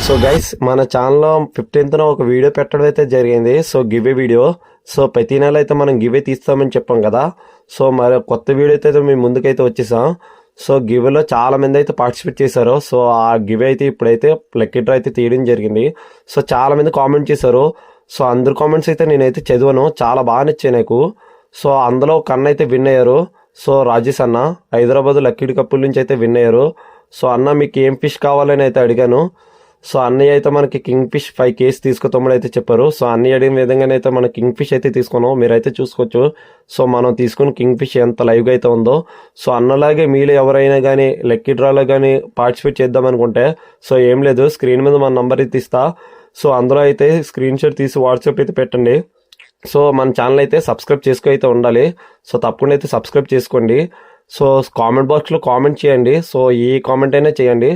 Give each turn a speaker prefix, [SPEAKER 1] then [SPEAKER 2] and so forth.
[SPEAKER 1] So guys మన ఛానల్లో 15th ఒక వీడియో పెట్టడం అయితే జరిగింది. So గివే video. సో ప్రతి నెల అయితే మనం గివే తీస్తామని చెప్పాం కదా. సో మరి కొత్త వీడియో అయితే మేము ముందుకైతే వచ్చేసాం. సో గివేలో చాలా మంది అయితే పార్టిసిపేట్ చేశారు. సో ఆ గివే అయితే ఇప్పుడైతే లక్కీ డ్రా అయితే తీయడం జరిగింది. సో చాలా మంది కామెంట్ చేశారు. సో అందరు కామెంట్స్ అయితే నేనైతే చదివాను, చాలా బాగా నచ్చాయి నాకు. సో అందులో ఒక అన్న అయితే విన్ అయ్యారు. సో రాజేష్ అన్న హైదరాబాద్ లక్కీ కప్పుల నుంచి అయితే విన్ అయ్యారు. సో అన్న మీకు ఏం ఫిష్ కావాలని అయితే అడిగాను. సో అన్నయ్య అయితే మనకి కింగ్ ఫిష్ 5 kg తీసుకో తమ్ముడు అయితే చెప్పారు. సో అన్నయ్య అడిగిన విధంగానే అయితే మనం కింగ్ ఫిష్ అయితే తీసుకున్నాం. మీరైతే చూసుకోవచ్చు. సో మనం తీసుకున్న కింగ్ ఫిష్ ఎంత లైవ్గా అయితే ఉందో. సో అన్నలాగే మీలో ఎవరైనా కానీ లక్కీ డ్రాలో కానీ పార్టిసిపేట్ చేద్దాం అనుకుంటే సో ఏం లేదు, స్క్రీన్ మీద మన నంబర్ అయితే ఇస్తా. సో అందులో అయితే స్క్రీన్ షాట్ తీసి వాట్సాప్ అయితే పెట్టండి. సో మన ఛానల్ అయితే సబ్స్క్రైబ్ చేసుకో అయితే ఉండాలి. సో తప్పకుండా అయితే సబ్స్క్రైబ్ చేసుకోండి. సో కామెంట్ బాక్స్లో కామెంట్ చేయండి. సో ఏ కామెంట్ అయినా చేయండి.